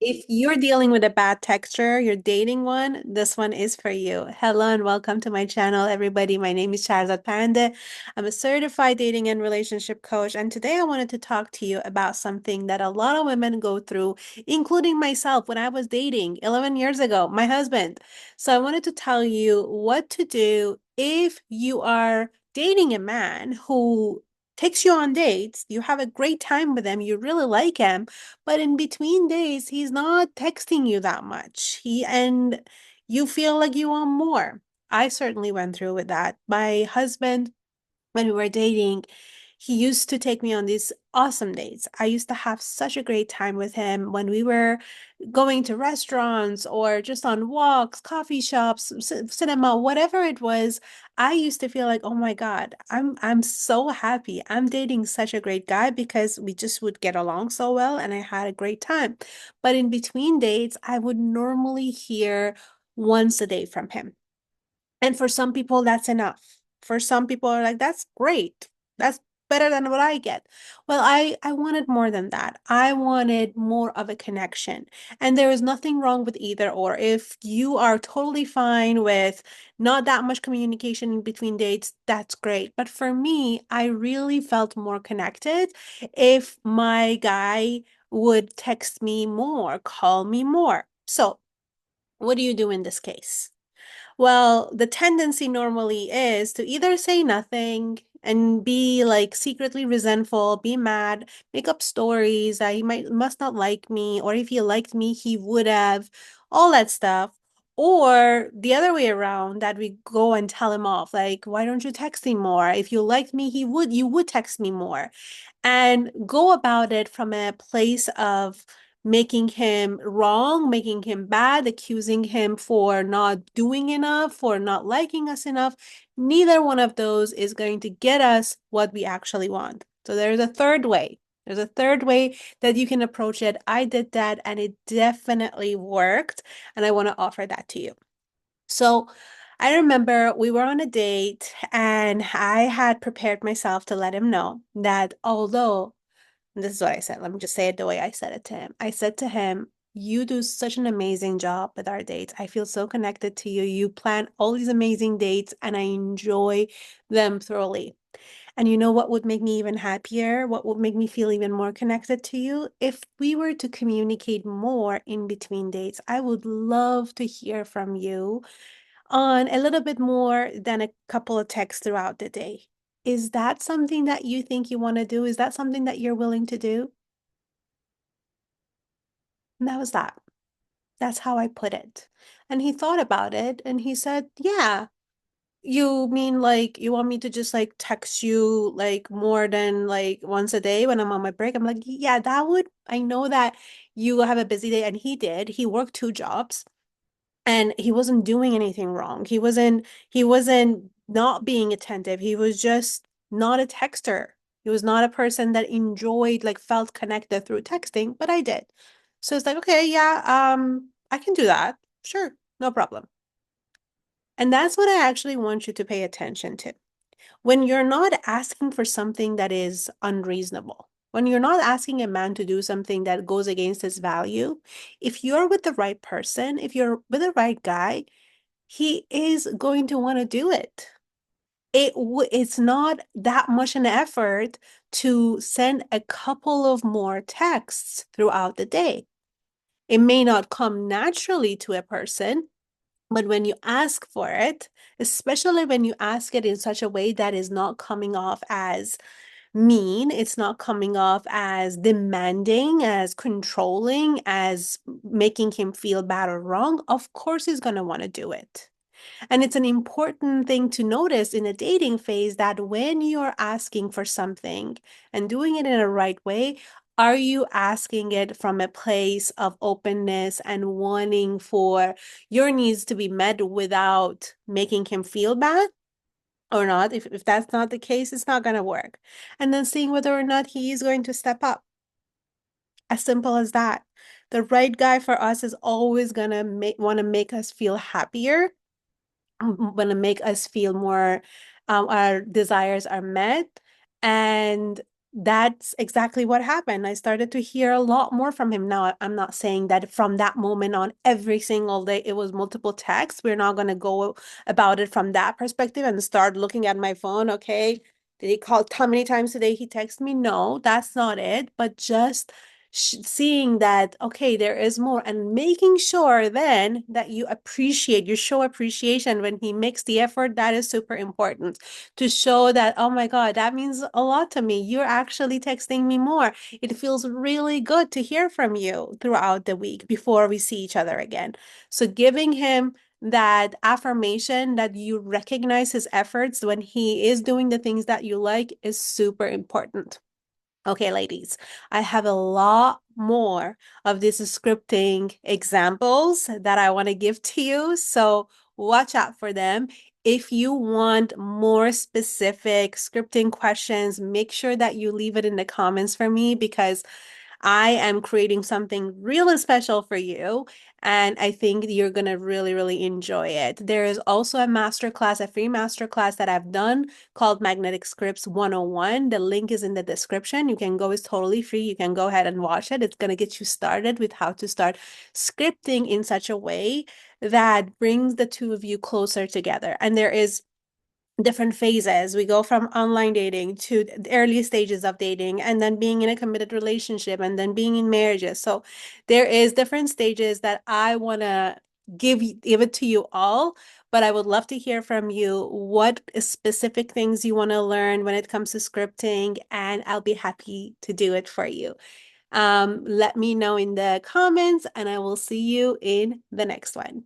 If you're dealing with a bad texture, you're dating one, this one is for you. Hello and welcome to my channel, everybody. My name is Shahrzad Pande. I'm a certified dating and relationship coach, and today I wanted to talk to you about something that a lot of women go through, including myself when I was dating 11 years ago, my husband. So I wanted to tell you what to do if you are dating a man who takes you on dates, you have a great time with him, you really like him, but in between days, he's not texting you that much. And you feel like you want more. I certainly went through with that. My husband, when we were dating, he used to take me on these awesome dates. I used to have such a great time with him when we were going to restaurants or just on walks, coffee shops, cinema, whatever it was. I used to feel like, oh my God, I'm so happy. I'm dating such a great guy because we just would get along so well and I had a great time. But in between dates, I would normally hear once a day from him. And for some people, that's enough. For some people are like, that's great. That's better than what I get. Well, I wanted more than that. I wanted more of a connection. And there is nothing wrong with either or. If you are totally fine with not that much communication in between dates, that's great. But for me, I really felt more connected if my guy would text me more, call me more. So, what do you do in this case? Well, the tendency normally is to either say nothing and be like secretly resentful, be mad, make up stories that he must not like me, or if he liked me, he would have, all that stuff. Or the other way around, that we go and tell him off, like, why don't you text me more? If you liked me, you would text me more. And go about it from a place of making him wrong, making him bad, accusing him for not doing enough, for not liking us enough. Neither one of those is going to get us what we actually want. So there's a third way. There's a third way that you can approach it. I did that and it definitely worked. And I want to offer that to you. So I remember we were on a date and I had prepared myself to let him know that although and this is what I said. Let me just say it the way I said it to him. I said to him, you do such an amazing job with our dates. I feel so connected to you. You plan all these amazing dates and I enjoy them thoroughly. And you know what would make me even happier? What would make me feel even more connected to you? If we were to communicate more in between dates, I would love to hear from you on a little bit more than a couple of texts throughout the day. Is that something that you think you want to do? Is that something that you're willing to do? And that was that. That's how I put it. And he thought about it and he said, yeah, you mean like you want me to just like text you like more than like once a day when I'm on my break? I'm like, yeah, that would, I know that you have a busy day. And he did. He worked two jobs. And he wasn't doing anything wrong. He wasn't not being attentive. He was just not a texter. He was not a person that enjoyed like felt connected through texting, but I did. So it's like, okay, yeah, I can do that. Sure, no problem. And that's what I actually want you to pay attention to. When you're not asking for something that is unreasonable, when you're not asking a man to do something that goes against his value, if you're with the right person, if you're with the right guy, he is going to want to do it. It's not that much an effort to send a couple of more texts throughout the day. It may not come naturally to a person, but when you ask for it, especially when you ask it in such a way that is not coming off as mean, it's not coming off as demanding, as controlling, as making him feel bad or wrong, of course he's going to want to do it. And it's an important thing to notice in a dating phase that when you're asking for something and doing it in a right way, are you asking it from a place of openness and wanting for your needs to be met without making him feel bad or not? If that's not the case, it's not going to work. And then seeing whether or not he is going to step up. As simple as that. The right guy for us is always going to want to make us feel happier, want to make us feel more our desires are met, and That's exactly what happened. I started to hear a lot more from him. Now, I'm not saying that from that moment on, every single day, it was multiple texts. We're not going to go about it from that perspective and start looking at my phone. Okay. Did he call? How many times today he texted me? No, that's not it. But just sh seeing that, okay, there is more and making sure then that you show appreciation when he makes the effort. That is super important to show that, oh my God, that means a lot to me. You're actually texting me more. It feels really good to hear from you throughout the week before we see each other again. So giving him that affirmation that you recognize his efforts when he is doing the things that you like is super important. Okay, ladies, I have a lot more of these scripting examples that I want to give to you. So watch out for them. If you want more specific scripting questions, make sure that you leave it in the comments for me because I am creating something really special for you, and I think you're gonna really, really enjoy it. There is also a masterclass, a free masterclass that I've done called Magnetic Scripts 101. The link is in the description. You can go, it's totally free. You can go ahead and watch it. It's gonna get you started with how to start scripting in such a way that brings the two of you closer together. And there is different phases. We go from online dating to the early stages of dating and then being in a committed relationship and then being in marriages. So there is different stages that I want to give it to you all, but I would love to hear from you what specific things you want to learn when it comes to scripting, and I'll be happy to do it for you. Let me know in the comments, and I will see you in the next one.